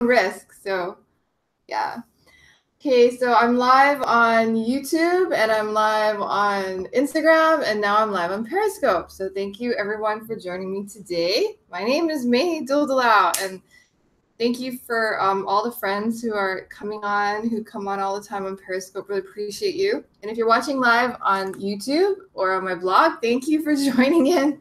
risk. So yeah. Okay, so I'm live on YouTube and I'm live on Instagram and now I'm live on Periscope. So thank you everyone for joining me today. My name is May Duldalau and thank you for all the friends who are coming on, who come on all the time on Periscope. Really appreciate you. And if you're watching live on YouTube or on my blog, thank you for joining in.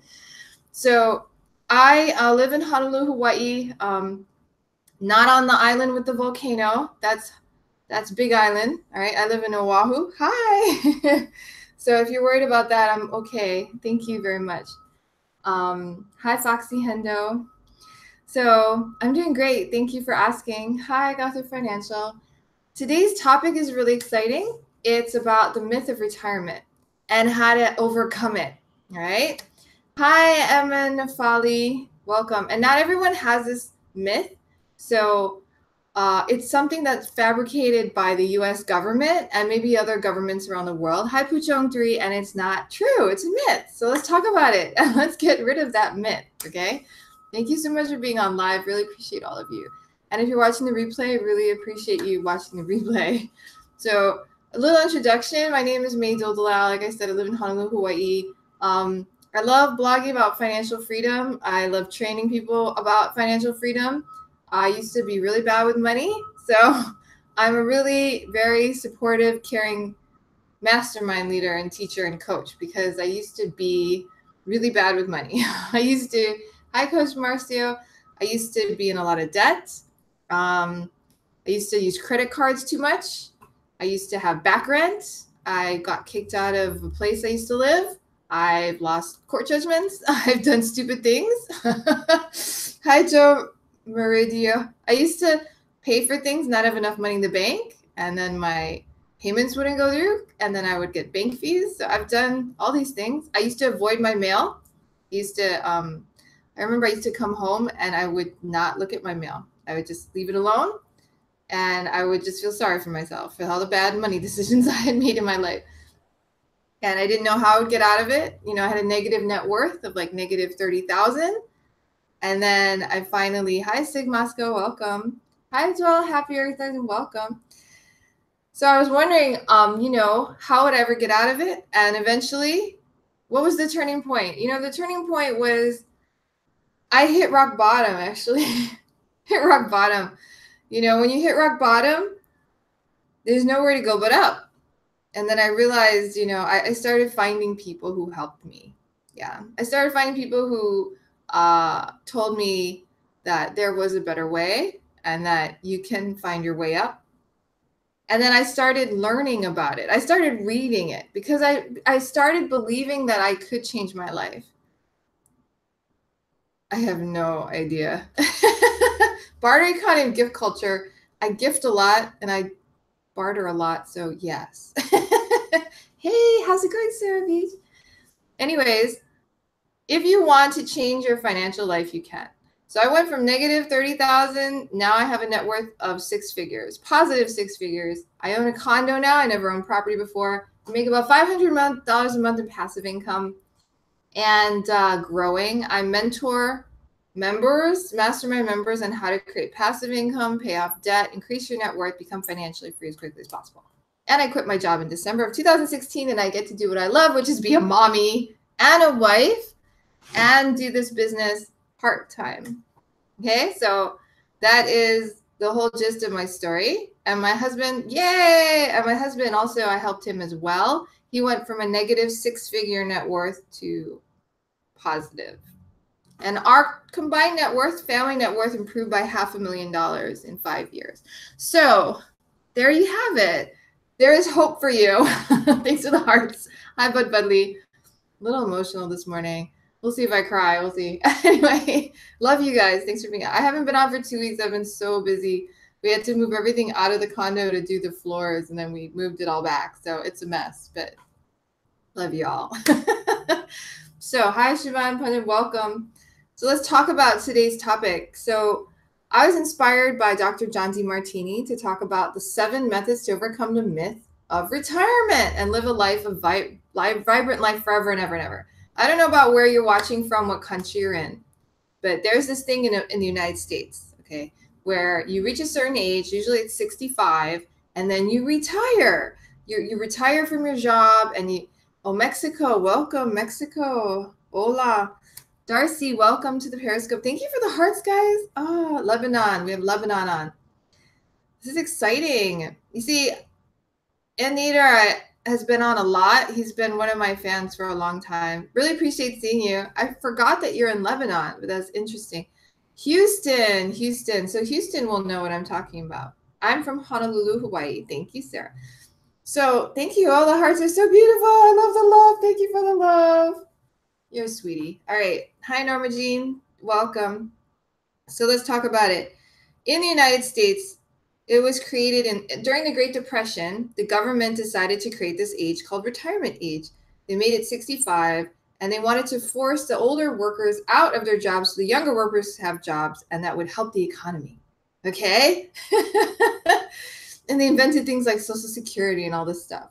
So I live in Honolulu, Hawaii, not on the island with the volcano. That's Big Island. All right. I live in Oahu. Hi. So if you're worried about that, I'm okay. Thank you very much. Hi, Foxy Hendo. So I'm doing great. Thank you for asking. Hi, Gotham Financial. Today's topic is really exciting. It's about the myth of retirement and how to overcome it. All right. Hi, Emma Nafali. Welcome. And not everyone has this myth. So it's something that's fabricated by the U.S. government and maybe other governments around the world. Hi, Puchong 3, and it's not true. It's a myth. So let's talk about it and let's get rid of that myth, okay? Thank you so much for being on live. Really appreciate all of you. And if you're watching the replay, I really appreciate you watching the replay. So a little introduction. My name is May Duldalau. Like I said, I live in Honolulu, Hawaii. I love blogging about financial freedom. I love training people about financial freedom. I used to be really bad with money, so I'm a really very supportive, caring mastermind leader and teacher and coach because I used to be really bad with money. Hi, Coach Marcio. I used to be in a lot of debt. I used to use credit cards too much. I used to have back rent. I got kicked out of a place I used to live. I've lost court judgments. I've done stupid things. Hi, Joe Meridio. I used to pay for things, not have enough money in the bank, and then my payments wouldn't go through, and then I would get bank fees. So I've done all these things. I used to avoid my mail. I remember I used to come home and I would not look at my mail. I would just leave it alone, and I would just feel sorry for myself for all the bad money decisions I had made in my life. And I didn't know how I would get out of it. You know, I had a negative net worth of like negative 30,000. And then I finally, hi, Sigmasco, welcome. Hi, Joel, happy Earth and welcome. So I was wondering, you know, how would I ever get out of it? And eventually, what was the turning point? You know, the turning point was I hit rock bottom, actually. Hit rock bottom. You know, when you hit rock bottom, there's nowhere to go but up. And then I realized, you know, I started finding people who helped me. Yeah, I started finding people who told me that there was a better way and that you can find your way up. And then I started learning about it. I started reading it because I started believing that I could change my life. I have no idea. Barter economy and gift culture. I gift a lot and I barter a lot. So yes. Hey, how's it going, Sarah Beach? Anyways, if you want to change your financial life, you can. So I went from negative 30,000. Now I have a net worth of 6 figures, positive 6 figures. I own a condo now. I never owned property before. I make about $500 a month in passive income and growing. I mentor members, mastermind members on how to create passive income, pay off debt, increase your net worth, become financially free as quickly as possible. And I quit my job in December of 2016 and I get to do what I love, which is be a mommy and a wife and do this business part-time. Okay, so that is the whole gist of my story. And my husband, yay! And my husband also, I helped him as well. He went from a negative 6-figure net worth to positive. And our combined net worth, family net worth, improved by $500,000 in 5 years. So there you have it. There is hope for you. Thanks for the hearts. Hi, Bud Budley. A little emotional this morning. We'll see if I cry. We'll see. Anyway, love you guys. Thanks for being on. I haven't been on for 2 weeks. I've been so busy. We had to move everything out of the condo to do the floors, and then we moved it all back. So it's a mess, but love you all. So hi, Siobhan Pundit. Welcome. So let's talk about today's topic. So I was inspired by Dr. John Demartini to talk about the 7 methods to overcome the myth of retirement and live a life of vibrant life forever and ever and ever. I don't know about where you're watching from, what country you're in, but there's this thing in the United States, okay? where you reach a certain age, usually it's 65, and then you retire. You retire from your job and you, oh, Mexico, welcome, Mexico. Hola. Darcy, welcome to the Periscope. Thank you for the hearts, guys. Oh, Lebanon. We have Lebanon on. This is exciting. You see, Anita has been on a lot. He's been one of my fans for a long time. Really appreciate seeing you. I forgot that you're in Lebanon, but that's interesting. Houston. So Houston will know what I'm talking about. I'm from Honolulu, Hawaii. Thank you, Sarah. So thank you. All the hearts are so beautiful. I love the love. Thank you for the love. You're a sweetie. All right. Hi, Norma Jean. Welcome. So let's talk about it. In the United States, it was created during the Great Depression. The government decided to create this age called retirement age. They made it 65, and they wanted to force the older workers out of their jobs so the younger workers have jobs, and that would help the economy. Okay? And they invented things like Social Security and all this stuff.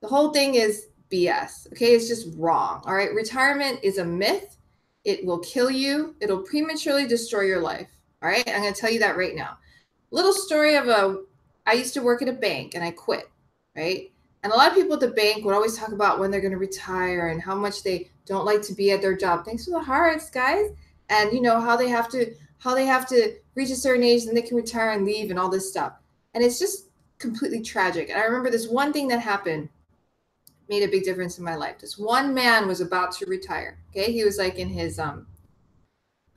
The whole thing is BS, okay? It's just wrong, all right? Retirement is a myth. It will kill you. It'll prematurely destroy your life, all right? I'm going to tell you that right now. Little story of I used to work at a bank and I quit, right? And a lot of people at the bank would always talk about when they're going to retire and how much they don't like to be at their job. Thanks for the hearts, guys. And you know how they have to reach a certain age and they can retire and leave and all this stuff. And it's just completely tragic. And I remember this one thing that happened made a big difference in my life. This one man was about to retire. Okay. He was like in his, I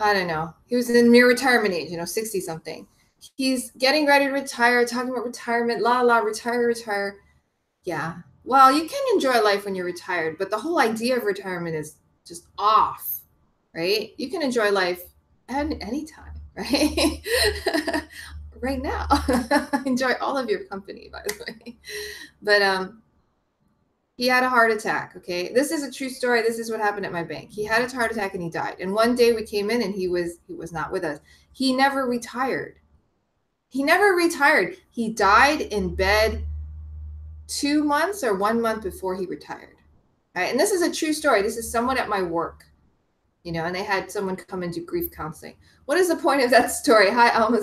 don't know. He was in near retirement age, 60 something. He's getting ready to retire, talking about retirement, retire. Yeah. Well, you can enjoy life when you're retired, but the whole idea of retirement is just off, right? You can enjoy life at any time, right? Right now. Enjoy all of your company, by the way. But he had a heart attack, okay? This is a true story. This is what happened at my bank. He had a heart attack and he died. And one day we came in and he was not with us. He never retired. He died in bed 2 months or 1 month before he retired. Right? And this is a true story. This is someone at my work, and they had someone come and do grief counseling. What is the point of that story? Hi, Alma.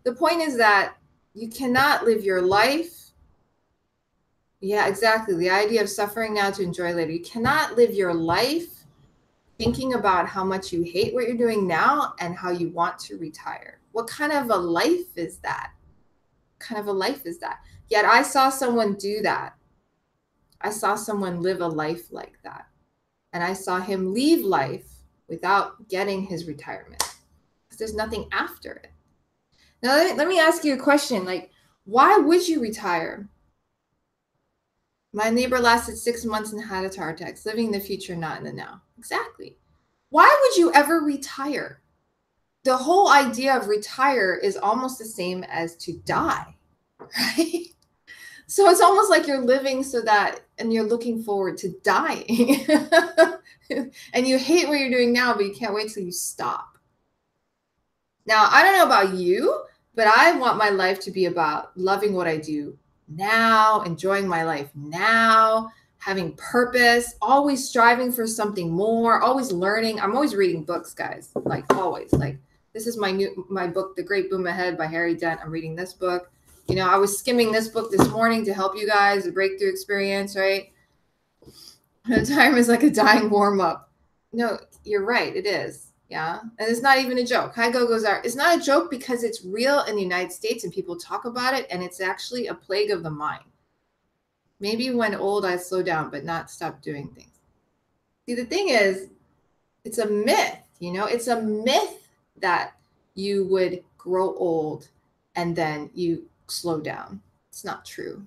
The point is that you cannot live your life. Yeah, exactly. The idea of suffering now to enjoy later. You cannot live your life thinking about how much you hate what you're doing now and how you want to retire. What kind of a life is that? Yet I saw someone do that. I saw someone live a life like that. And I saw him leave life without getting his retirement. Because there's nothing after it. Now, let me ask you a question. Like, why would you retire? My neighbor lasted 6 months and had a heart attack, living in the future, not in the now. Exactly. Why would you ever retire? The whole idea of retire is almost the same as to die, right? So it's almost like you're living and you're looking forward to dying. And you hate what you're doing now, but you can't wait till you stop. Now, I don't know about you, but I want my life to be about loving what I do now, enjoying my life now, having purpose, always striving for something more, always learning. I'm always reading books, guys, like always. Like, this is my book, The Great Boom Ahead by Harry Dent. I'm reading this book. I was skimming this book this morning to help you guys, the breakthrough experience, right? Time is like a dying warm-up. No, you're right. It is. Yeah. And it's not even a joke. Hi, Go-Go's Art. It's not a joke because it's real in the United States and people talk about it, and it's actually a plague of the mind. Maybe when old, I slow down, but not stop doing things. See, the thing is, it's a myth, it's a myth that you would grow old and then you slow down. It's not true.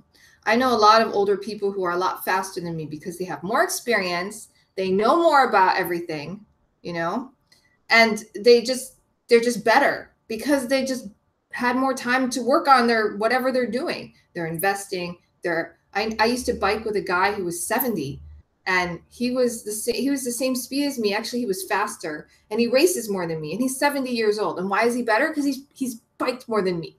I know a lot of older people who are a lot faster than me because they have more experience. They know more about everything, and they're just better because they just had more time to work on their whatever they're doing. They're investing. I used to bike with a guy who was 70, and he was the same speed as me. Actually, he was faster, and he races more than me, and he's 70 years old. And why is he better? Because he's biked more than me.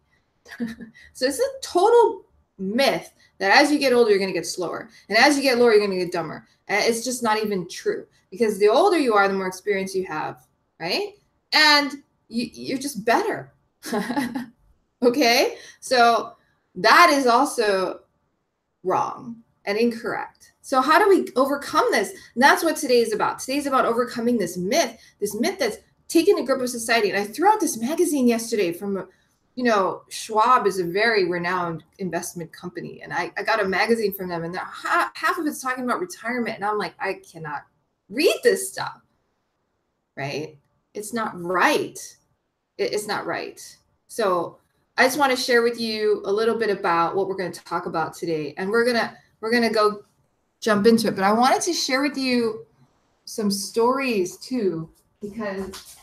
So it's a total myth that as you get older, you're going to get slower. And as you get lower, you're going to get dumber. And it's just not even true, because the older you are, the more experience you have, right? And you're just better. Okay, so that is also wrong and incorrect. So how do we overcome this? And that's what today is about. Today is about overcoming this myth that's taken a grip of society. And I threw out this magazine yesterday from, Schwab is a very renowned investment company. And I got a magazine from them, and half of it's talking about retirement. And I'm like, I cannot read this stuff, right? It's not right. It's not right. So I just want to share with you a little bit about what we're going to talk about today. And we're going to go jump into it. But I wanted to share with you some stories too, because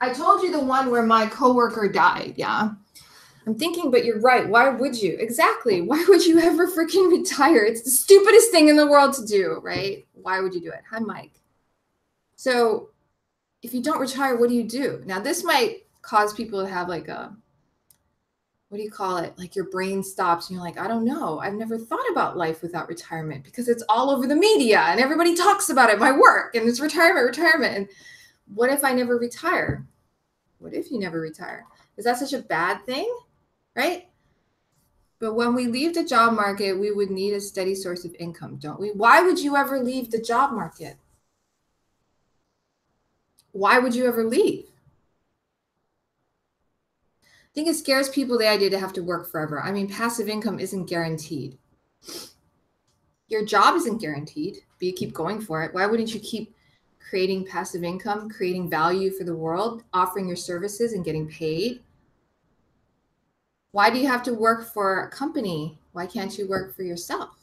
I told you the one where my coworker died. Yeah. I'm thinking, but you're right. Why would you? Exactly. Why would you ever freaking retire? It's the stupidest thing in the world to do, right? Why would you do it? Hi, Mike. So if you don't retire, what do you do? Now, this might cause people to have like a, what do you call it? Like your brain stops and you're like, I don't know. I've never thought about life without retirement because it's all over the media and everybody talks about it. My work and it's retirement. And what if I never retire? What if you never retire? Is that such a bad thing? Right? But when we leave the job market, we would need a steady source of income, don't we? Why would you ever leave the job market? Why would you ever leave? I think it scares people, the idea to have to work forever. I mean, passive income isn't guaranteed. Your job isn't guaranteed, but you keep going for it. Why wouldn't you keep creating passive income, creating value for the world, offering your services and getting paid? Why do you have to work for a company? Why can't you work for yourself?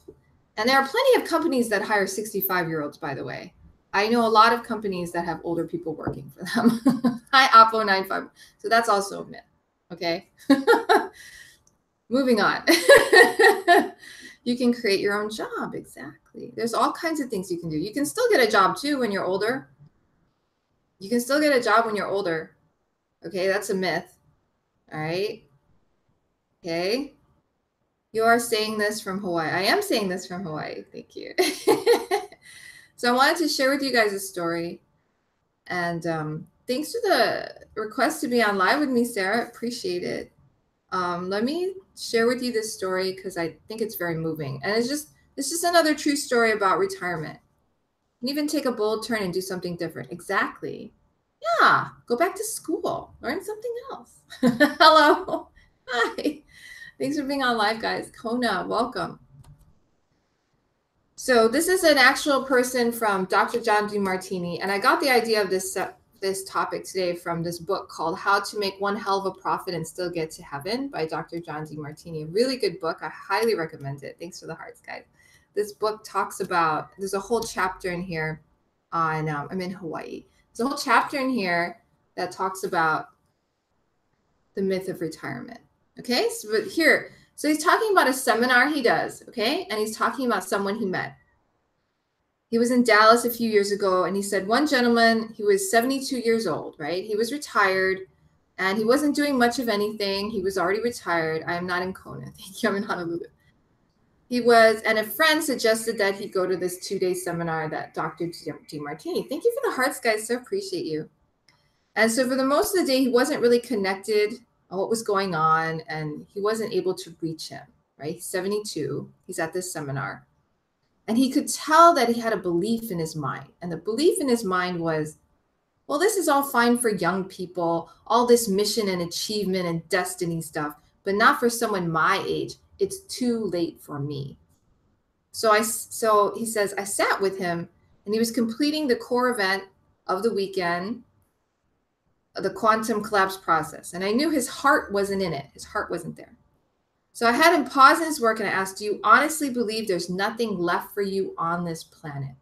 And there are plenty of companies that hire 65-year-olds, by the way. I know a lot of companies that have older people working for them. Hi, Oppo95. So that's also a myth. Okay. Moving on. You can create your own job. Exactly. There's all kinds of things you can do. You can still get a job too when you're older. You can still get a job when you're older. Okay. That's a myth. All right. Okay. You are saying this from Hawaii. I am saying this from Hawaii. Thank you. So I wanted to share with you guys a story. And thanks for the request to be on live with me, Sarah. Appreciate it. Let me share with you this story because I think it's very moving. And it's just another true story about retirement. You can even take a bold turn and do something different. Exactly. Yeah. Go back to school. Learn something else. Hello. Hi. Thanks for being on live, guys. Kona, welcome. So this is an actual person from Dr. John Demartini, and I got the idea of this topic today from this book called How to Make One Hell of a Profit and Still Get to Heaven by Dr. John Demartini. A really good book. I highly recommend it. Thanks for the hearts, guys. This book talks about, there's a whole chapter in here on, I'm in Hawaii. There's a whole chapter in here that talks about the myth of retirement. Okay, so he's talking about a seminar he does, okay? And he's talking about someone he met. He was in Dallas a few years ago, and he said one gentleman, he was 72 years old, right? He was retired, and he wasn't doing much of anything. He was already retired. I am not in Kona. Thank you. I'm in Honolulu. He was, and a friend suggested that he go to this 2-day seminar that Dr. Demartini. Thank you for the hearts, guys. So appreciate you. And so for the most of the day, he wasn't really connected on what was going on, and he wasn't able to reach him, right? He's 72. He's at this seminar. And he could tell that he had a belief in his mind. And the belief in his mind was, well, this is all fine for young people, all this mission and achievement and destiny stuff, but not for someone my age. It's too late for me. So he says, I sat with him, and he was completing the core event of the weekend, the quantum collapse process. And I knew his heart wasn't in it. His heart wasn't there. So I had him pause in his work and I asked, do you honestly believe there's nothing left for you on this planet?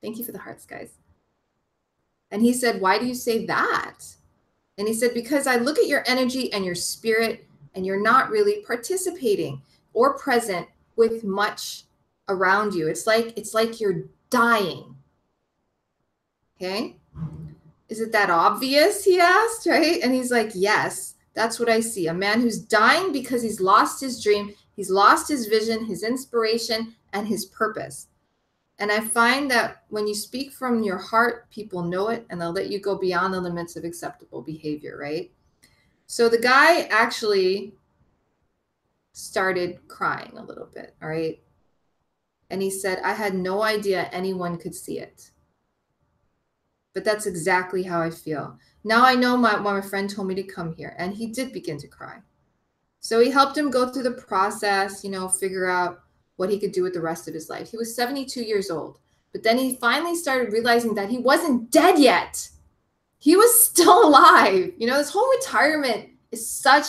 Thank you for the hearts, guys. And he said, why do you say that? And he said, because I look at your energy and your spirit, and you're not really participating or present with much around you. It's like you're dying. Okay. Is it that obvious? He asked, right? And he's like, yes, that's what I see. A man who's dying because he's lost his dream. He's lost his vision, his inspiration, and his purpose. And I find that when you speak from your heart, people know it, and they'll let you go beyond the limits of acceptable behavior, right? So the guy actually started crying a little bit, all right? And he said, I had no idea anyone could see it. But that's exactly how I feel. Now I know why my friend told me to come here. And he did begin to cry. So he helped him go through the process, figure out what he could do with the rest of his life. He was 72 years old. But then he finally started realizing that he wasn't dead yet. He was still alive. This whole retirement is such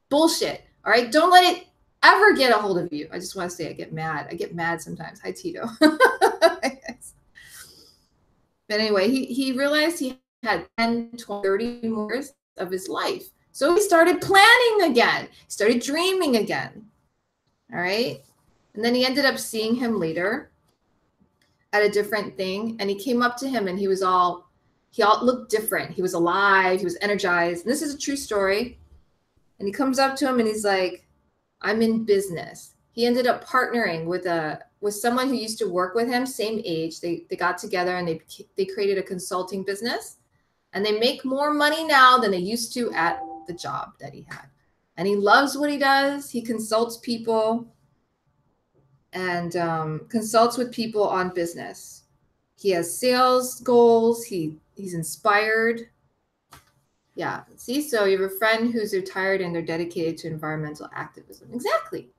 bullshit. All right. Don't let it ever get a hold of you. I just want to say I get mad. I get mad sometimes. Hi, Tito. But anyway, he realized he had 10, 20, 30 more years of his life. So he started planning again, started dreaming again. All right. And then he ended up seeing him later at a different thing. And he came up to him and he all looked different. He was alive. He was energized. And this is a true story. And he comes up to him and he's like, I'm in business. He ended up partnering with someone who used to work with him, same age. They got together and they created a consulting business, and they make more money now than they used to at the job that he had. And he loves what he does. He consults people and consults with people on business. He has sales goals. He's inspired. Yeah. See, so you have a friend who's retired and they're dedicated to environmental activism. Exactly.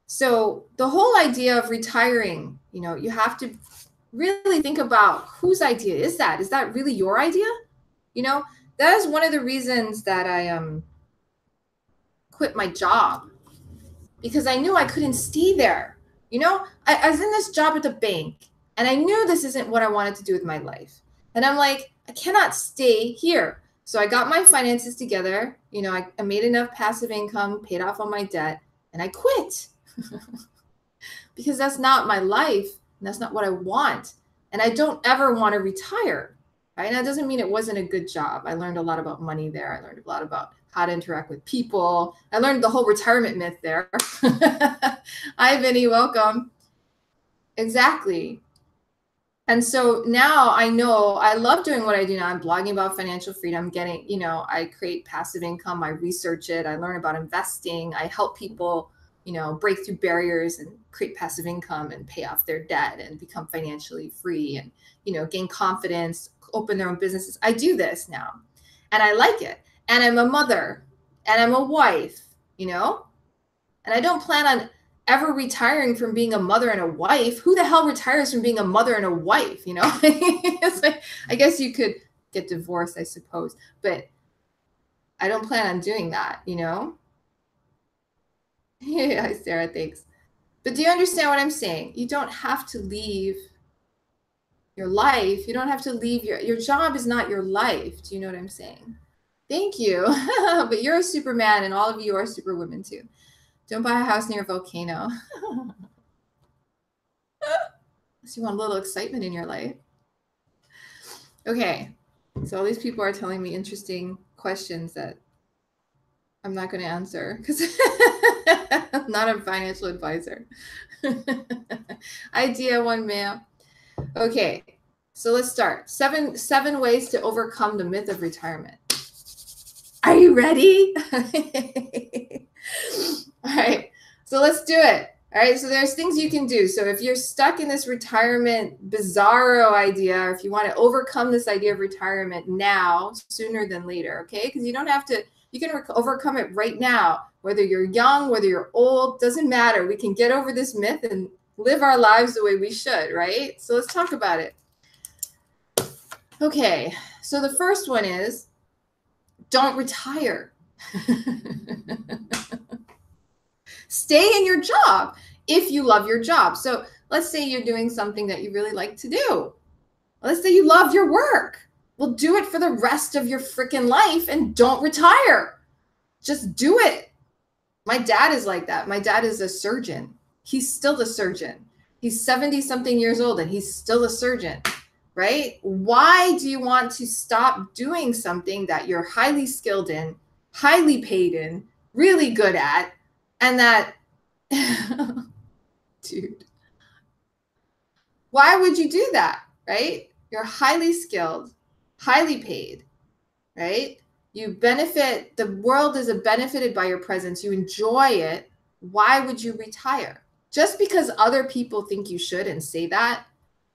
So the whole idea of retiring, you have to really think about whose idea is that? Is that really your idea? That is one of the reasons that I quit my job, because I knew I couldn't stay there. I was in this job at the bank and I knew this isn't what I wanted to do with my life. And I'm like, I cannot stay here. So I got my finances together. I made enough passive income, paid off all my debt, and I quit. Because that's not my life. And that's not what I want. And I don't ever want to retire. Right? And that doesn't mean it wasn't a good job. I learned a lot about money there. I learned a lot about how to interact with people. I learned the whole retirement myth there. Hi, Vinny. Welcome. Exactly. And so now I know I love doing what I do now. I'm blogging about financial freedom, I create passive income. I research it. I learn about investing. I help people, break through barriers and create passive income and pay off their debt and become financially free and, gain confidence, open their own businesses. I do this now and I like it. And I'm a mother and I'm a wife, and I don't plan on ever retiring from being a mother and a wife. Who the hell retires from being a mother and a wife? It's like, I guess you could get divorced, I suppose, but I don't plan on doing that, Yeah, Sarah, thanks. But do you understand what I'm saying? You don't have to leave your life. You don't have to leave your job is not your life. Do you know what I'm saying? Thank you. But you're a Superman and all of you are Superwomen too. Don't buy a house near a volcano. Unless you want a little excitement in your life. Okay. So all these people are telling me interesting questions that I'm not going to answer because I'm not a financial advisor. Idea one male. Okay. So let's start. Seven ways to overcome the myth of retirement. Are you ready? All right. So let's do it. All right. So there's things you can do. So if you're stuck in this retirement bizarro idea, or if you want to overcome this idea of retirement now, sooner than later, okay? Because you don't have to, you can overcome it right now. Whether you're young, whether you're old, doesn't matter. We can get over this myth and live our lives the way we should, right? So let's talk about it. Okay. So the first one is don't retire. Stay in your job if you love your job. So let's say you're doing something that you really like to do. Let's say you love your work. Well, do it for the rest of your freaking life and don't retire. Just do it. My dad is like that. My dad is a surgeon. He's still a surgeon. He's 70 something years old and he's still a surgeon, right? Why do you want to stop doing something that you're highly skilled in, highly paid in, really good at, and that, dude, why would you do that, right? You're highly skilled, highly paid, right? You benefit, the world is benefited by your presence. You enjoy it. Why would you retire? Just because other people think you should and say that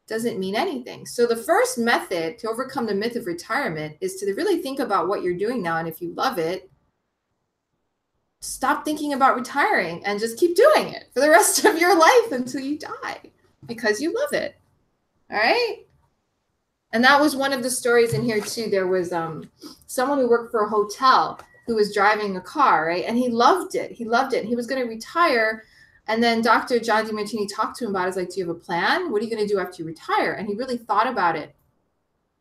doesn't mean anything. So the first method to overcome the myth of retirement is to really think about what you're doing now. And if you love it, stop thinking about retiring and just keep doing it for the rest of your life until you die because you love it. All right. And that was one of the stories in here too. There was someone who worked for a hotel who was driving a car, right? And he loved it. He loved it. And he was going to retire. And then Dr. John Demartini talked to him about it. He's like, do you have a plan? What are you going to do after you retire? And he really thought about it.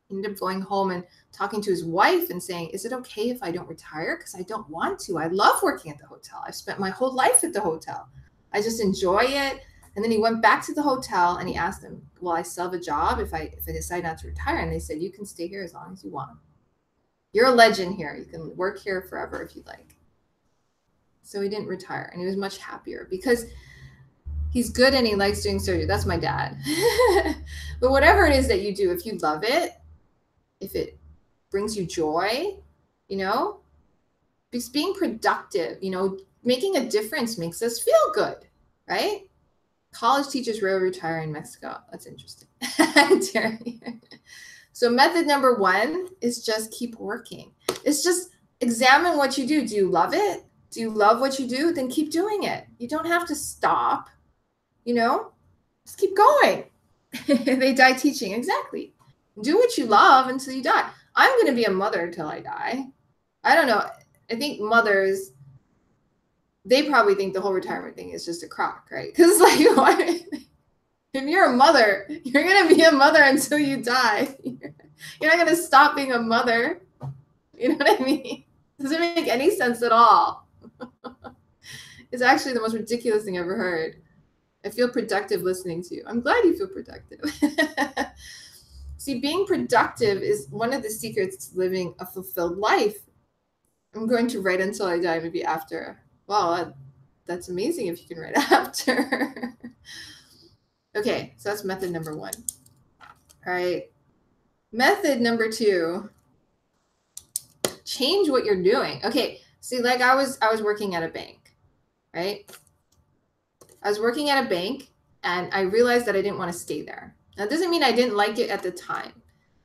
He ended up going home and talking to his wife and saying, is it okay if I don't retire? Because I don't want to. I love working at the hotel. I've spent my whole life at the hotel. I just enjoy it. And then he went back to the hotel and he asked them, will I still have a job if I decide not to retire? And they said, you can stay here as long as you want. You're a legend here. You can work here forever if you'd like. So he didn't retire and he was much happier because he's good and he likes doing surgery. That's my dad. But whatever it is that you do, if you love it, if it brings you joy, you know, because being productive, you know, making a difference makes us feel good, right? College teachers rarely retire in Mexico. That's interesting. So method number one is just keep working. It's just examine what you do. Do you love it? Do you love what you do? Then keep doing it. You don't have to stop, you know, just keep going. They die teaching. Exactly. Do what you love until you die. I'm going to be a mother until I die. I don't know. I think mothers, they probably think the whole retirement thing is just a crock, right? Because like, if you're a mother, you're going to be a mother until you die. You're not going to stop being a mother. You know what I mean? Doesn't make any sense at all. It's actually the most ridiculous thing I've ever heard. I feel productive listening to you. I'm glad you feel productive. See, being productive is one of the secrets to living a fulfilled life. I'm going to write until I die, maybe after. Wow, that's amazing if you can write after. Okay, so that's method number one. All right. Method number two, change what you're doing. Okay, see, like I was working at a bank, right? I was working at a bank and I realized that I didn't want to stay there. Now, it doesn't mean I didn't like it at the time,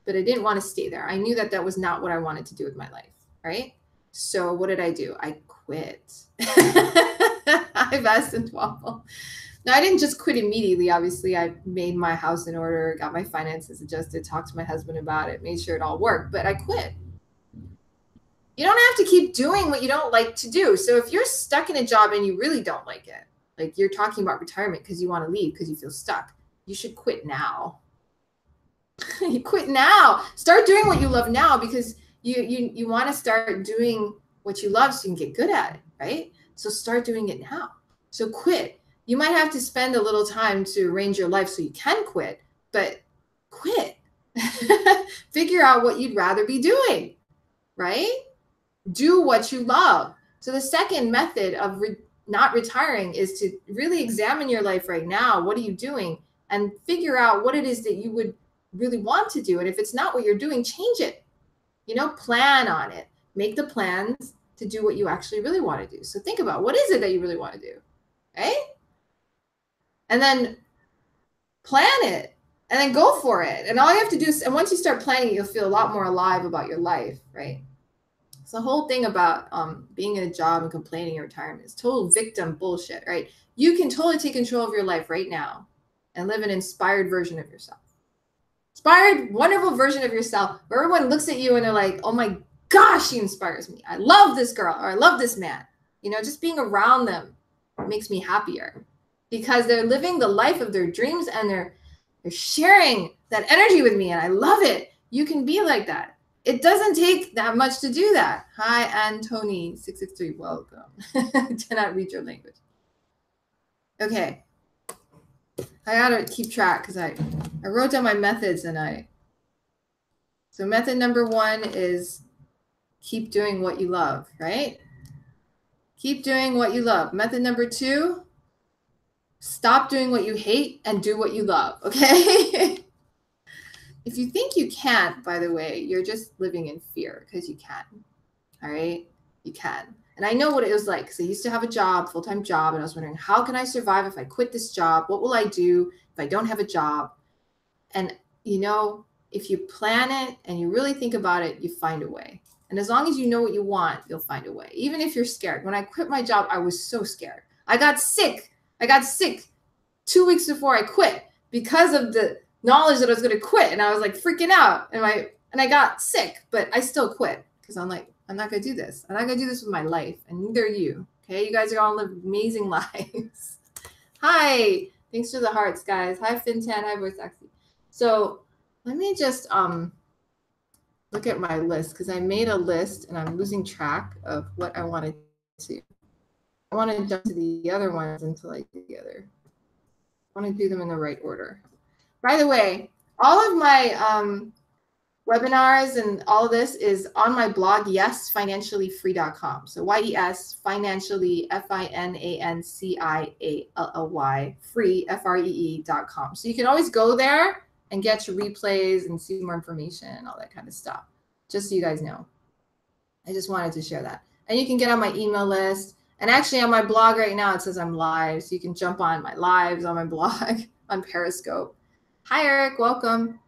but I didn't want to stay there. I knew that that was not what I wanted to do with my life, right? So what did I do? I quit. I vest and twabble. Now, I didn't just quit immediately. Obviously, I made my house in order, got my finances adjusted, talked to my husband about it, made sure it all worked, but I quit. You don't have to keep doing what you don't like to do. So if you're stuck in a job and you really don't like it, like you're talking about retirement because you want to leave because you feel stuck, you should quit now. You quit now. Start doing what you love now because you want to start doing what you love so you can get good at it, right? So start doing it now. So quit. You might have to spend a little time to arrange your life so you can quit, but quit. Figure out what you'd rather be doing, right? Do what you love. So the second method of not retiring is to really examine your life right now. What are you doing? And figure out what it is that you would really want to do. And if it's not what you're doing, change it. You know, plan on it. Make the plans to do what you actually really want to do. So think about what is it that you really want to do, right? And then plan it and then go for it. And all you have to do is, and once you start planning, you'll feel a lot more alive about your life, right? So the whole thing about being in a job and complaining in retirement is total victim bullshit, right? You can totally take control of your life right now and live an inspired version of yourself. Inspired, wonderful version of yourself where everyone looks at you and they're like, oh my gosh, she inspires me. I love this girl or I love this man. You know, just being around them makes me happier because they're living the life of their dreams and they're sharing that energy with me and I love it. You can be like that. It doesn't take that much to do that. Hi, Antony 663. Welcome. I did not read your language. Okay. I gotta keep track because I wrote down my methods and so method number one is keep doing what you love, right? Keep doing what you love. Method number two, stop doing what you hate and do what you love, okay? If you think you can't, by the way, you're just living in fear because you can. All right, you can. And I know what it was like because I used to have a job, full-time job, and I was wondering, how can I survive if I quit this job? What will I do if I don't have a job? And you know, if you plan it and you really think about it, you find a way. And as long as you know what you want, you'll find a way. Even if you're scared. When I quit my job, I was so scared. I got sick. I got sick 2 weeks before I quit because of the knowledge that I was going to quit. And I was like freaking out. And I got sick, but I still quit because I'm like, I'm not going to do this. I'm not going to do this with my life. And neither are you. Okay. You guys are all live amazing lives. Hi. Thanks for the hearts, guys. Hi, Fintan. Hi, Voice Axie. So let me just look at my list because I made a list and I'm losing track of what I wanted to. I want to jump to the other ones until I do the other. I want to do them in the right order. By the way, all of my webinars and all of this is on my blog, yesfinanciallyfree.com. So YES financially, FINANCIALLY, free, FREE.com. So you can always go there and get your replays and see more information and all that kind of stuff. Just so you guys know. I just wanted to share that. And you can get on my email list. And actually on my blog right now, it says I'm live. So you can jump on my lives on my blog on Periscope. Hi, Eric. Welcome.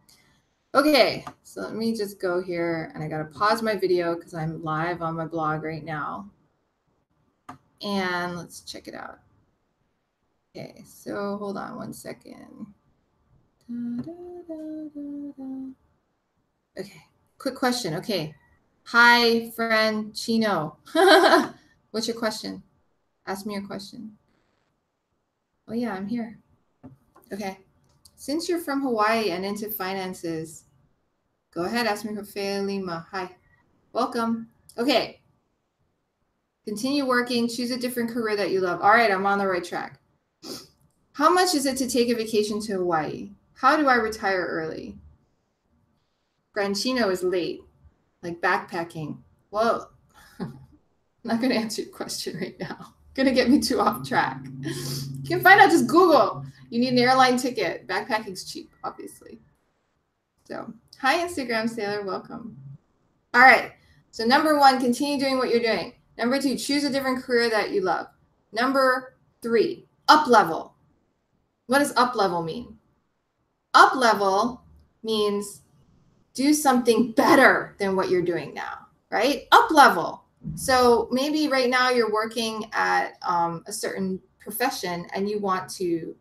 Okay, so let me just go here. And I got to pause my video because I'm live on my blog right now. And let's check it out. Okay, so hold on one second. Okay, quick question. Okay. Hi, friend Chino. What's your question? Ask me your question. Oh, yeah, I'm here. Okay. Since you're from Hawaii and into finances, go ahead, ask me for Lima. Hi. Welcome. Okay. Continue working. Choose a different career that you love. All right, I'm on the right track. How much is it to take a vacation to Hawaii? How do I retire early? Franchino is late, like backpacking. Well, I'm not going to answer your question right now. Going to get me too off track. You can find out, just Google. You need an airline ticket. Backpacking's cheap, obviously. So, hi, Instagram Sailor. Welcome. All right. So, number 1, continue doing what you're doing. Number 2, choose a different career that you love. Number 3, up level. What does up level mean? Up level means do something better than what you're doing now, right? Up level. So maybe right now you're working at a certain profession and you want to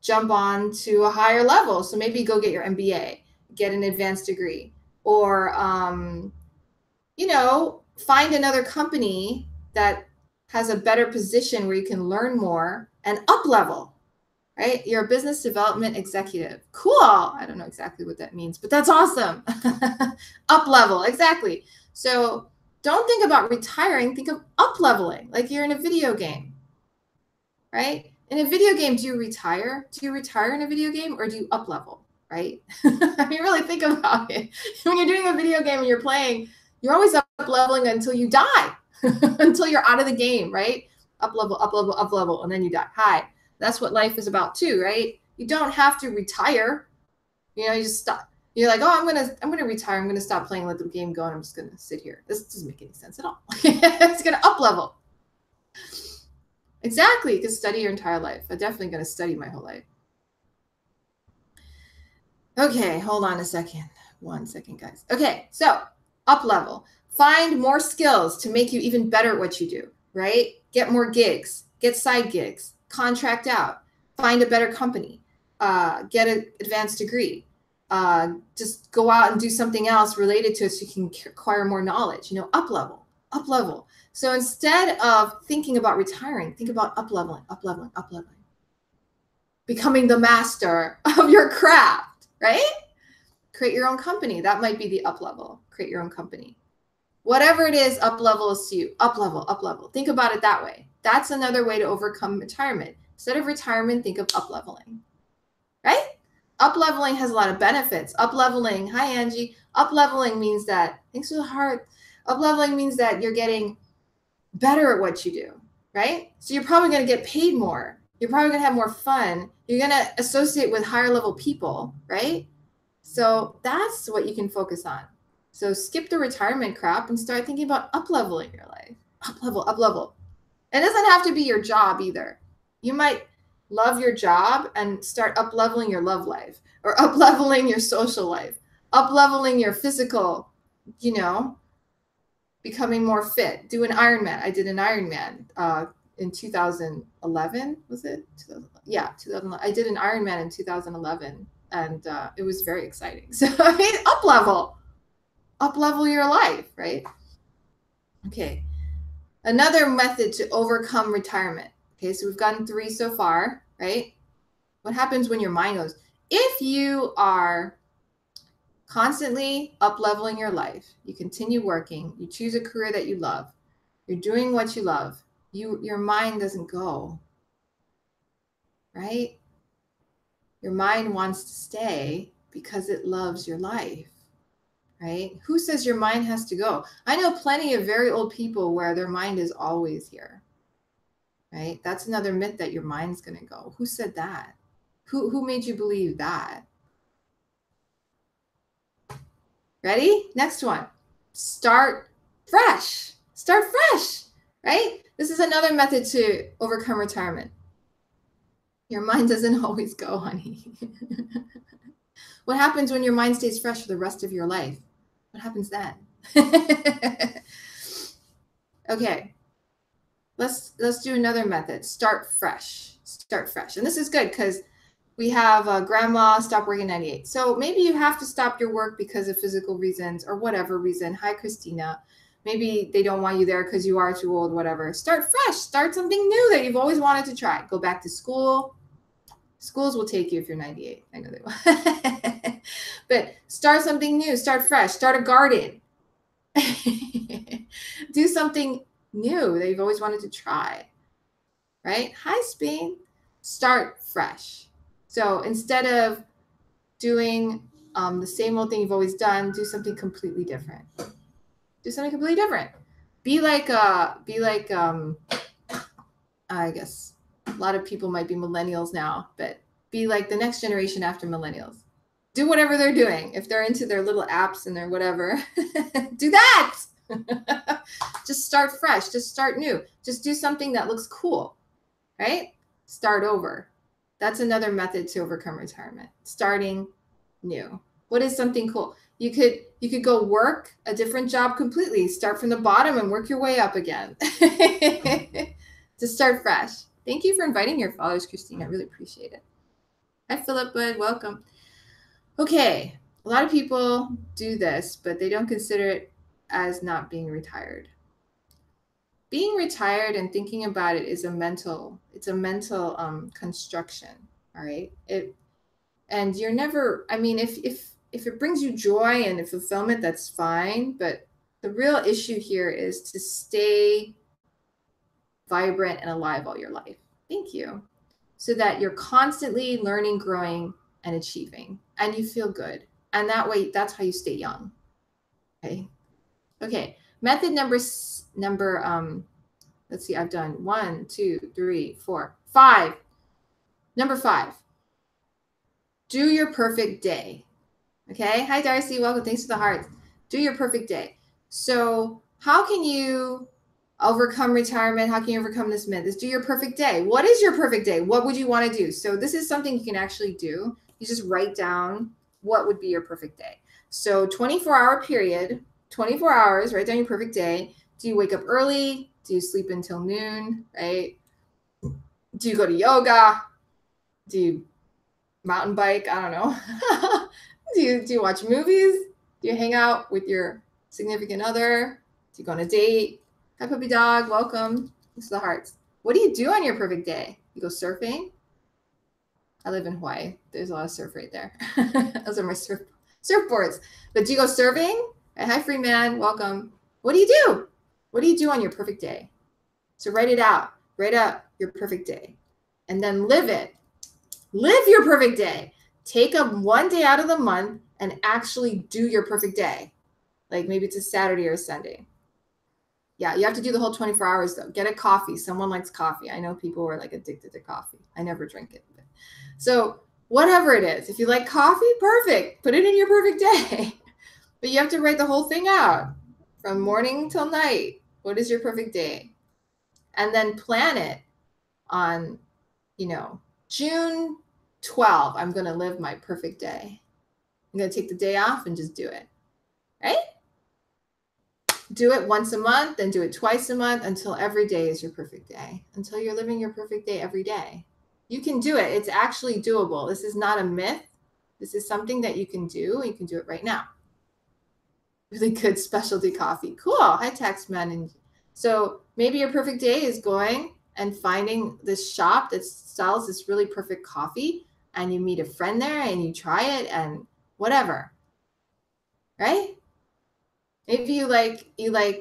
jump on to a higher level. So maybe go get your MBA, get an advanced degree, or, you know, find another company that has a better position where you can learn more and up level. Right? You're a business development executive. Cool. I don't know exactly what that means, but that's awesome. Up level. Exactly. So don't think about retiring. Think of up leveling, like you're in a video game, right? In a video game, do you retire? Do you retire in a video game or do you up level, right? I mean, really think about it. When you're doing a video game and you're playing, you're always up leveling until you die, until you're out of the game, right? Up level, and then you die. Hi. That's what life is about too, right? You don't have to retire. You know, you just stop. You're like, oh, I'm gonna retire. I'm gonna stop playing, let the game go, and I'm just gonna sit here. This doesn't make any sense at all. It's gonna up level. Exactly. You can study your entire life. I'm definitely gonna study my whole life. Okay, hold on a second. 1 second, guys. Okay, so up level. Find more skills to make you even better at what you do, right? Get more gigs, get side gigs. Contract out, find a better company, get an advanced degree, just go out and do something else related to it so you can acquire more knowledge, you know, up level, up level. So instead of thinking about retiring, think about up leveling, up leveling, up leveling. Becoming the master of your craft, right? Create your own company. That might be the up level. Create your own company. Whatever it is, up level is to you. Up level, up level. Think about it that way. That's another way to overcome retirement. Instead of retirement, think of up leveling, right? Up leveling has a lot of benefits. Up leveling, hi Angie. Up leveling means that, thanks for the heart. Up leveling means that you're getting better at what you do, right? So you're probably going to get paid more. You're probably going to have more fun. You're going to associate with higher level people, right? So that's what you can focus on. So skip the retirement crap and start thinking about up-leveling your life. Up-level, up-level. It doesn't have to be your job either. You might love your job and start up-leveling your love life, or up-leveling your social life, up-leveling your physical, you know, becoming more fit. Do an Ironman. I did an Ironman in 2011. Was it? Yeah, 2011. I did an Ironman in 2011, and it was very exciting. So I mean, up level your life, right? Okay. Another method to overcome retirement. Okay, so we've gotten 3 so far, right? What happens when your mind goes? If you are constantly up-leveling your life, you continue working, you choose a career that you love, you're doing what you love, your mind doesn't go, right? Your mind wants to stay because it loves your life, right? Who says your mind has to go? I know plenty of very old people where their mind is always here, right? That's another myth, that your mind's going to go. Who said that? Who made you believe that? Ready? Next one. Start fresh. Start fresh, right? This is another method to overcome retirement. Your mind doesn't always go, honey. What happens when your mind stays fresh for the rest of your life? What happens then? Okay. Let's do another method. Start fresh. Start fresh. And this is good because we have grandma stop working at 98. So maybe you have to stop your work because of physical reasons or whatever reason. Hi, Christina. Maybe they don't want you there because you are too old, whatever. Start fresh. Start something new that you've always wanted to try. Go back to school. Schools will take you if you're 98. I know they will. But start something new. Start fresh. Start a garden. Do something new that you've always wanted to try. Right? Hi, Spain. Start fresh. So instead of doing the same old thing you've always done, do something completely different. Do something completely different. Be like I guess a lot of people might be millennials now, but be like the next generation after millennials. Do whatever they're doing. If they're into their little apps and their whatever, do that. Just start fresh. Just start new. Just do something that looks cool, right? Start over. That's another method to overcome retirement. Starting new. What is something cool? You could go work a different job completely. Start from the bottom and work your way up again. To start fresh. Thank you for inviting your followers, Christine. I really appreciate it. Hi, Philip Wood. Welcome. Okay. A lot of people do this, but they don't consider it as not being retired. Being retired and thinking about it is a mental construction. All right. And you're never, I mean, if it brings you joy and fulfillment, that's fine. But the real issue here is to stay vibrant and alive all your life. Thank you. So that you're constantly learning, growing, and achieving, and you feel good. And that way, that's how you stay young. Okay. Okay. Method number, let's see, I've done 1, 2, 3, 4, 5. Number 5, do your perfect day. Okay. Hi, Darcy. Welcome. Thanks for the hearts. Do your perfect day. So how can you overcome retirement? How can you overcome this myth? Is do your perfect day. What is your perfect day? What would you want to do? So this is something you can actually do. You just write down what would be your perfect day. So 24-hour period, 24 hours, write down your perfect day. Do you wake up early? Do you sleep until noon, right? Do you go to yoga? Do you mountain bike? I don't know. Do you watch movies? Do you hang out with your significant other? Do you go on a date? Hi, puppy dog. Welcome. Thanks for the hearts. What do you do on your perfect day? You go surfing? I live in Hawaii. There's a lot of surf right there. Those are my surfboards. But do you go surfing? Hi, free man. Welcome. What do you do? What do you do on your perfect day? So write it out. Write out your perfect day. And then live it. Live your perfect day. Take up one day out of the month and actually do your perfect day. Like maybe it's a Saturday or a Sunday. Yeah, you have to do the whole 24 hours though. Get a coffee. Someone likes coffee. I know people are like addicted to coffee. I never drink it. So whatever it is, if you like coffee, perfect. Put it in your perfect day. But you have to write the whole thing out from morning till night. What is your perfect day? And then plan it on, June 12th, I'm going to live my perfect day. I'm going to take the day off and just do it. Right? Do it once a month, then do it twice a month until every day is your perfect day, until you're living your perfect day every day. You can do it. It's actually doable. This is not a myth. This is something that you can do. And you can do it right now. Really good specialty coffee. Cool. Hi, Taxman. And so maybe your perfect day is going and finding this shop that sells this really perfect coffee, and you meet a friend there and you try it and whatever. Right? Maybe you like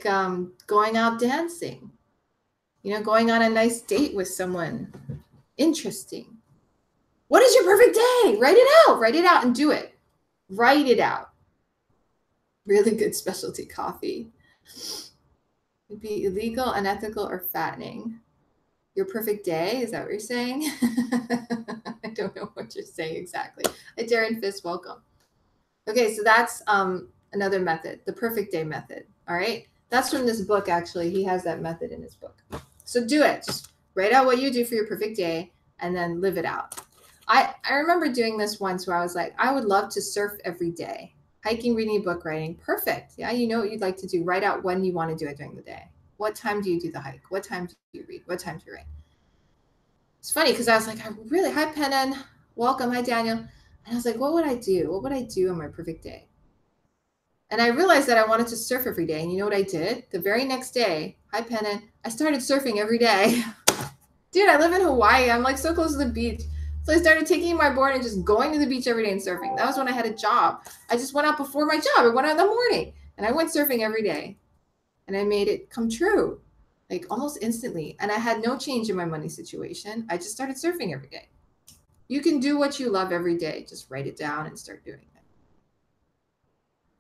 going out dancing, going on a nice date with someone interesting. What is your perfect day? Write it out and do it. Write it out. Really good specialty coffee. It'd be illegal, unethical, or fattening. Your perfect day? Is that what you're saying? I don't know what you're saying exactly. Hi, Darren Fist, welcome. Okay, so that's another method, the perfect day method. All right, that's from this book. Actually, he has that method in his book. So do it. Just write out what you do for your perfect day and then live it out. I remember doing this once where I was like, I would love to surf every day. Hiking, reading, book writing. Perfect. Yeah, you know what you'd like to do. Write out when you want to do it during the day. What time do you do the hike? What time do you read? What time do you write? It's funny because I was like, hi, Pennon. Welcome. Hi, Daniel. And I was like, what would I do? What would I do on my perfect day? And I realized that I wanted to surf every day. And you know what I did? The very next day, hi, Pennon, I started surfing every day. Dude, I live in Hawaii. I'm like so close to the beach. So I started taking my board and just going to the beach every day and surfing. That was when I had a job. I just went out before my job. I went out in the morning and I went surfing every day. And I made it come true, like almost instantly. And I had no change in my money situation. I just started surfing every day. You can do what you love every day. Just write it down and start doing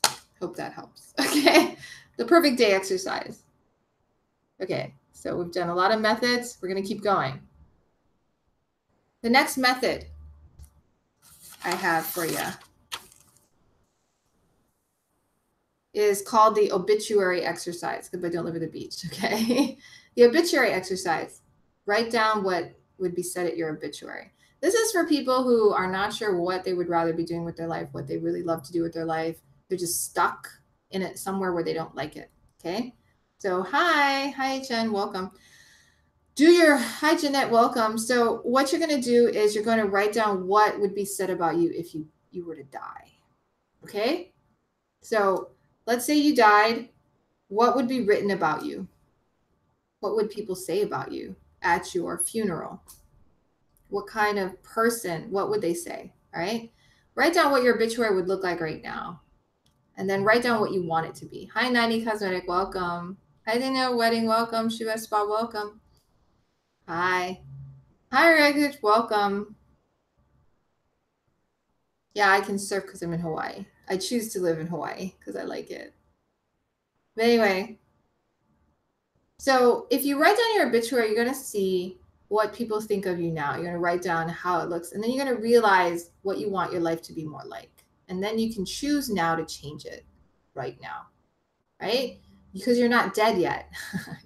it. Hope that helps. Okay. The perfect day exercise. Okay. So we've done a lot of methods. We're going to keep going. The next method I have for you is called the obituary exercise, because I don't live at the beach, okay? The obituary exercise. Write down what would be said at your obituary. This is for people who are not sure what they would rather be doing with their life, what they really love to do with their life. They're just stuck in it somewhere where they don't like it, okay? So hi Jen, welcome. Hi Jeanette, welcome. So what you're going to do is you're going to write down what would be said about you if you were to die, okay? So let's say you died. What would be written about you? What would people say about you at your funeral? What kind of person? What would they say? All right. Write down what your obituary would look like right now. And then write down what you want it to be. Hi, 90 Cosmetic. Welcome. Hi, Danielle Wedding. Welcome. Shiva Spa. Welcome. Hi. Hi, Regular. Welcome. Yeah, I can surf because I'm in Hawaii. I choose to live in Hawaii because I like it. But anyway, so if you write down your obituary, you're going to see what people think of you now. You're going to write down how it looks, and then you're going to realize what you want your life to be more like. And then you can choose now to change it right now, right? Because you're not dead yet.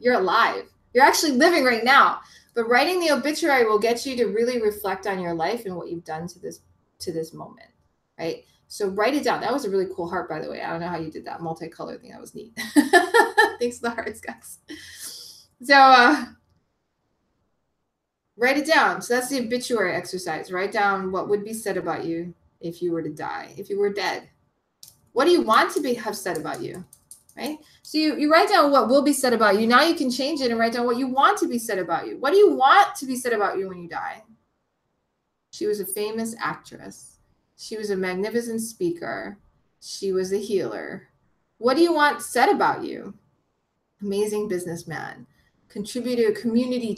You're alive. You're actually living right now. But writing the obituary will get you to really reflect on your life and what you've done to this moment, right? So write it down. That was a really cool heart, by the way. I don't know how you did that multicolor thing. That was neat. Thanks for the hearts, guys. So write it down. So that's the obituary exercise. Write down what would be said about you if you were to die, if you were dead. What do you want to have said about you, right? So you write down what will be said about you. Now you can change it and write down what you want to be said about you. What do you want to be said about you when you die? She was a famous actress. She was a magnificent speaker. She was a healer. What do you want said about you? Amazing businessman. Contributor, community,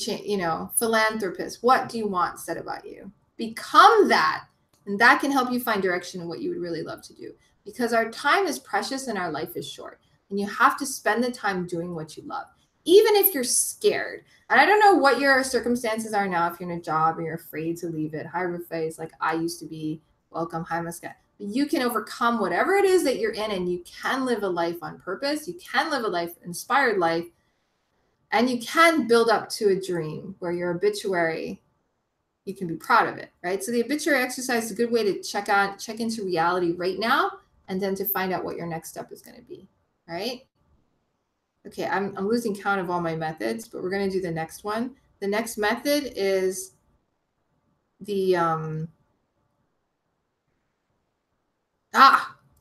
philanthropist. What do you want said about you? Become that. And that can help you find direction in what you would really love to do. Because our time is precious and our life is short. And you have to spend the time doing what you love. Even if you're scared. And I don't know what your circumstances are now, if you're in a job or you're afraid to leave it. Hi, Rufus, like I used to be. Welcome. Hi, Muscat. You can overcome whatever it is that you're in, and you can live a life on purpose. You can live a life, inspired life, and you can build up to a dream where your obituary, you can be proud of it, right? So the obituary exercise is a good way to check into reality right now, and then to find out what your next step is going to be, right? Okay, I'm losing count of all my methods, but we're going to do the next one. The next method is the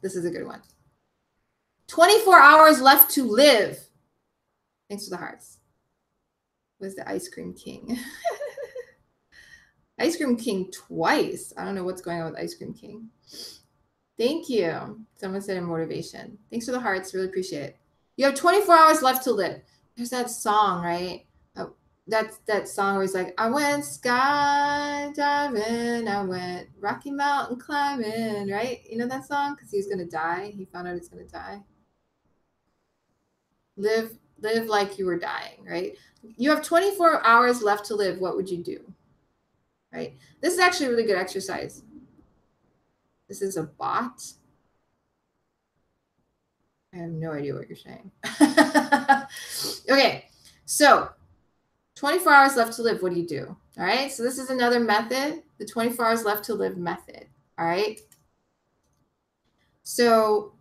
this is a good one. 24 hours left to live. Thanks for the hearts. Was the Ice Cream King. Ice Cream King twice. I don't know what's going on with Ice Cream King. Thank you. Someone said a motivation. Thanks for the hearts. Really appreciate it. You have 24 hours left to live. There's that song, right? Oh, that's that song where he's like, I went skydiving, I went Rocky Mountain climbing, right? You know that song? Because he was going to die. He found out he's going to die. Live like you were dying, right? You have 24 hours left to live. What would you do? Right? This is actually a really good exercise. This is a bot. I have no idea what you're saying. Okay, so 24 hours left to live. What do you do? All right, so this is another method, the 24 hours left to live method. All right. So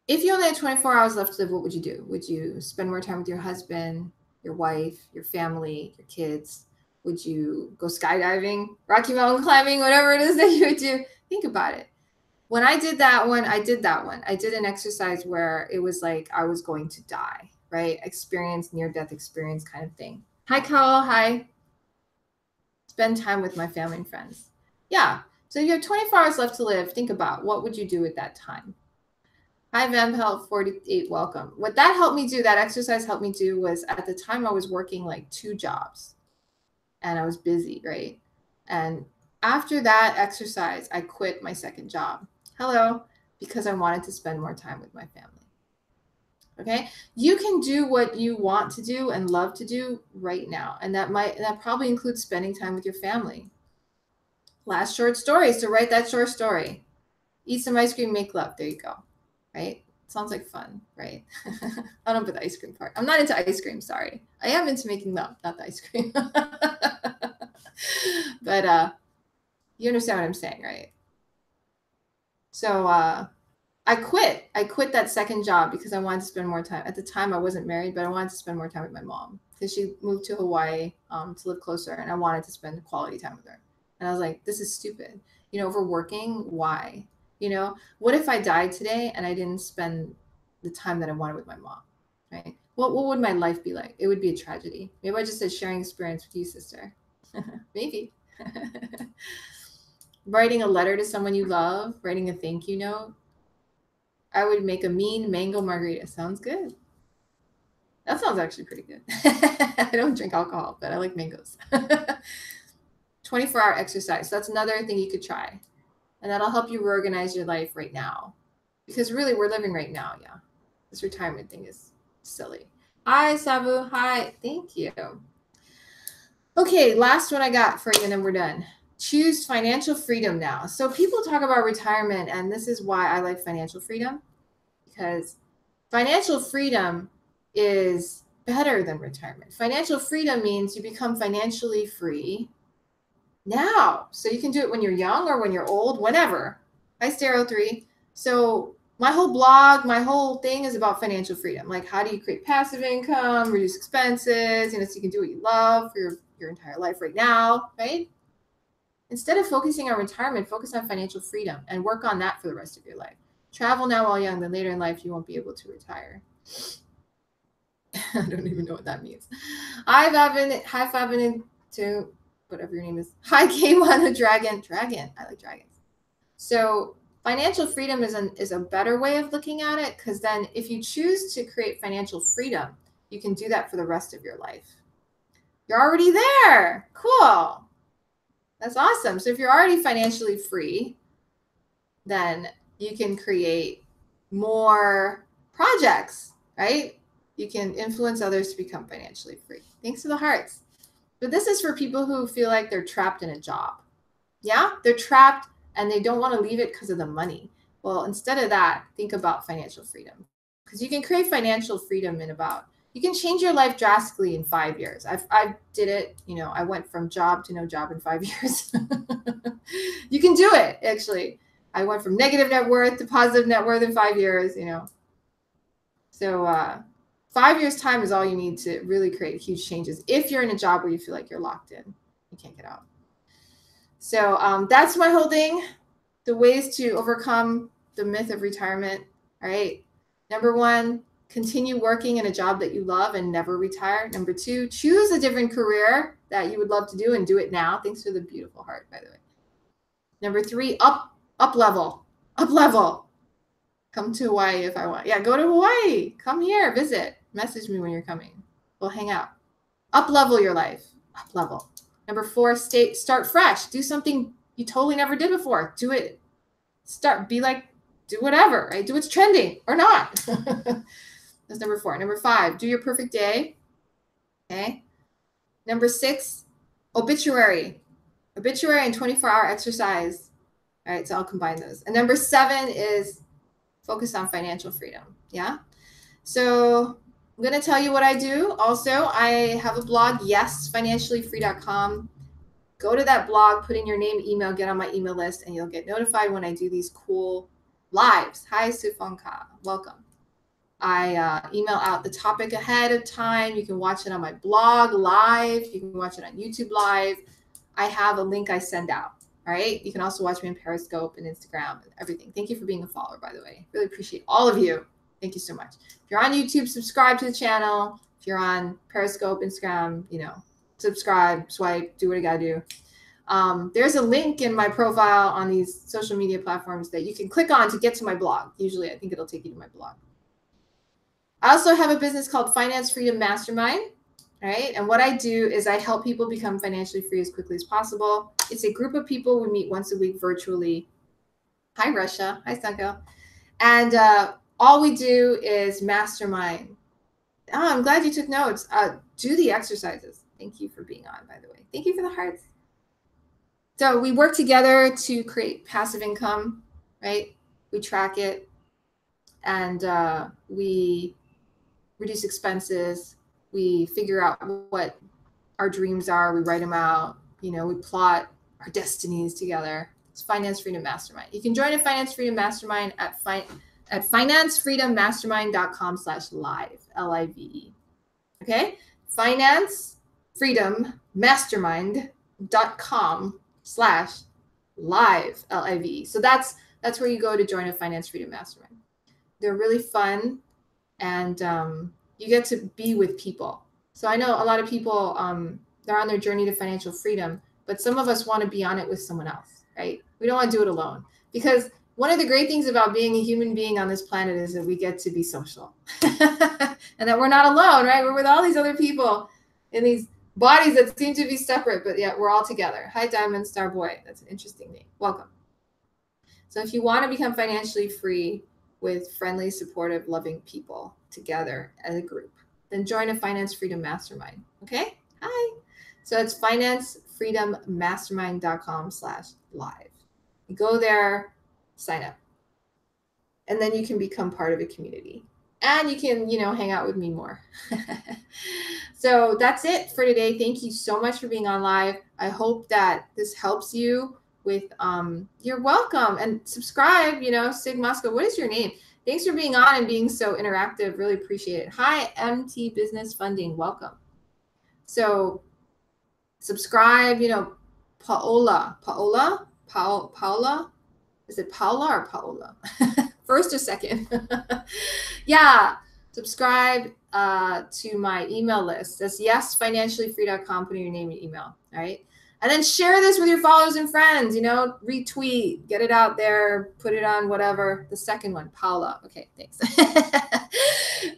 if you only had 24 hours left to live, what would you do? Would you spend more time with your husband, your wife, your family, your kids? Would you go skydiving, Rocky Mountain climbing, whatever it is that you would do? Think about it. When I did that one, I did an exercise where it was like I was going to die, right? Experience, near-death experience kind of thing. Hi, Carl. Hi. Spend time with my family and friends. Yeah. So if you have 24 hours left to live, think about what would you do at that time? Hi, Vampel 48. Welcome. What that helped me do, that exercise helped me do, was at the time I was working like 2 jobs and I was busy, right? And after that exercise, I quit my second job. Hello, because I wanted to spend more time with my family. Okay, you can do what you want to do and love to do right now, and that probably includes spending time with your family. Last short story is to write that short story. Eat some ice cream, make love. There you go. Right? Sounds like fun, right? I don't put the ice cream part. I'm not into ice cream, sorry. I am into making love, not the ice cream. But you understand what I'm saying, right? So I quit that second job because I wanted to spend more time. At the time, I wasn't married, but I wanted to spend more time with my mom because she moved to Hawaii to live closer, and I wanted to spend quality time with her. And I was like, this is stupid. You know, overworking, why? You know, what if I died today and I didn't spend the time that I wanted with my mom, right? What would my life be like? It would be a tragedy. Maybe I just said sharing experience with you, sister. Maybe. Writing a letter to someone you love, writing a thank you note. I would make a mean mango margarita. Sounds good. That sounds actually pretty good. I don't drink alcohol, but I like mangoes. 24-hour exercise. So that's another thing you could try. And that'll help you reorganize your life right now. Because really, we're living right now, yeah. This retirement thing is silly. Hi, Sabu. Hi. Thank you. Okay, last one I got for you, and then we're done. Choose financial freedom now. So people talk about retirement, and this is why I like financial freedom. Because financial freedom is better than retirement. Financial freedom means you become financially free now. So you can do it when you're young or when you're old, whenever. Hi, Stereo 3. So my whole blog, my whole thing is about financial freedom. Like, how do you create passive income, reduce expenses, so you can do what you love for your entire life right now, right? Instead of focusing on retirement, focus on financial freedom and work on that for the rest of your life. Travel now while young, then later in life, you won't be able to retire. I don't even know what that means. Hi, Fabin. Hi, Fabin. To whatever your name is. Hi, K1 Dragon. Dragon. I like dragons. So financial freedom is a better way of looking at it, because then if you choose to create financial freedom, you can do that for the rest of your life. You're already there. Cool. That's awesome. So if you're already financially free, then you can create more projects, right? You can influence others to become financially free. Thanks for the hearts. But this is for people who feel like they're trapped in a job. Yeah, they're trapped and they don't want to leave it because of the money. Well, instead of that, think about financial freedom, because you can create financial freedom you can change your life drastically in 5 years. I did it. I went from job to no job in 5 years. You can do it, actually. I went from negative net worth to positive net worth in 5 years, So 5 years time is all you need to really create huge changes. If you're in a job where you feel like you're locked in, you can't get out. So that's my whole thing. The ways to overcome the myth of retirement. All right. Number 1, continue working in a job that you love and never retire. Number 2, choose a different career that you would love to do and do it now. Thanks for the beautiful heart, by the way. Number 3, up level. Come to Hawaii if I want. Yeah, go to Hawaii. Come here, visit. Message me when you're coming. We'll hang out. Up level your life. Up level. Number 4, start fresh. Do something you totally never did before. Do it. Do whatever, right? Do what's trending or not. That's number 4. Number 5, do your perfect day. Okay. Number 6, obituary and 24-hour exercise. All right, so I'll combine those. And number 7 is focus on financial freedom. Yeah. So I'm going to tell you what I do. Also, I have a blog, yesfinanciallyfree.com. Go to that blog, put in your name, email, get on my email list, and you'll get notified when I do these cool lives. Hi, Sufonka. Welcome. I email out the topic ahead of time. You can watch it on my blog live. You can watch it on YouTube live. I have a link I send out. All right. You can also watch me on Periscope and Instagram and everything. Thank you for being a follower, by the way. Really appreciate all of you. Thank you so much. If you're on YouTube, subscribe to the channel. If you're on Periscope, Instagram, subscribe, swipe, do what you got to do. There's a link in my profile on these social media platforms that you can click on to get to my blog. Usually, I think it'll take you to my blog. I also have a business called Finance Freedom Mastermind. All right. And what I do is I help people become financially free as quickly as possible. It's a group of people. We meet once a week virtually. Hi, Russia. Hi, Sanko. And all we do is mastermind. Oh, I'm glad you took notes. Do the exercises. Thank you for being on, by the way. Thank you for the hearts. So we work together to create passive income, right? We track it, and we reduce expenses. We figure out what our dreams are. We write them out. We plot our destinies together. It's Finance Freedom Mastermind. You can join a Finance Freedom Mastermind at financefreedommastermind.com/live, LIVE. Okay? financefreedommastermind.com/live, LIVE. So that's where you go to join a Finance Freedom Mastermind. They're really fun, and you get to be with people. So I know a lot of people, they're on their journey to financial freedom, but some of us want to be on it with someone else, right? We don't want to do it alone, because one of the great things about being a human being on this planet is that we get to be social and that we're not alone, right? We're with all these other people in these bodies that seem to be separate, but yet we're all together. Hi, Diamond Star Boy. That's an interesting name. Welcome. So if you want to become financially free with friendly, supportive, loving people together as a group, then join a Finance Freedom Mastermind. Okay? Hi. So it's financefreedommastermind.com/live. You go there, sign up, and then you can become part of a community, and you can, hang out with me more. So that's it for today. Thank you so much for being on live. I hope that this helps you with, you're welcome, and subscribe, Sig Moscow. What is your name? Thanks for being on and being so interactive. Really appreciate it. Hi, MT Business Funding. Welcome. So subscribe, Paola. Is it Paula or Paola? First or second? Yeah. Subscribe to my email list. That's yesfinanciallyfree.com. Put in your name and email. All right. And then share this with your followers and friends, retweet, get it out there, put it on whatever. The second one, Paula. Okay, thanks.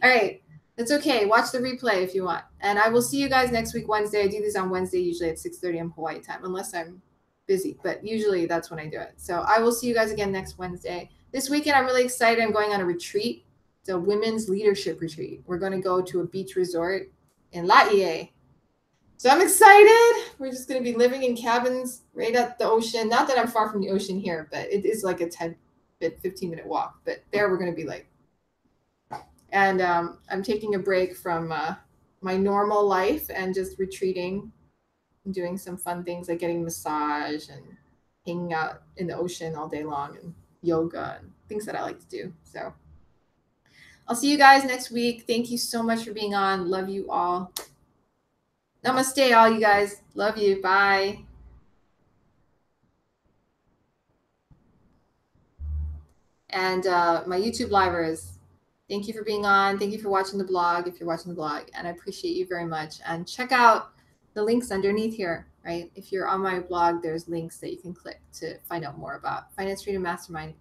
All right. That's okay. Watch the replay if you want. And I will see you guys next week, Wednesday. I do this on Wednesday, usually at 6:30 on Hawaii time, unless I'm busy. But usually that's when I do it. So I will see you guys again next Wednesday. This weekend, I'm really excited. I'm going on a retreat. It's a women's leadership retreat. We're going to go to a beach resort in Laie. So I'm excited. We're just going to be living in cabins right at the ocean. Not that I'm far from the ocean here, but it is like a 15-minute walk. But there we're going to be like. And I'm taking a break from my normal life and just retreating and doing some fun things like getting massage and hanging out in the ocean all day long and yoga and things that I like to do. So I'll see you guys next week. Thank you so much for being on. Love you all. Namaste, all you guys. Love you. Bye. And my YouTube livers, thank you for being on. Thank you for watching the blog if you're watching the blog. And I appreciate you very much. And check out the links underneath here, right? If you're on my blog, there's links that you can click to find out more about Finance Freedom Mastermind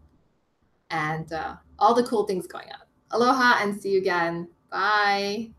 and all the cool things going on. Aloha and see you again. Bye.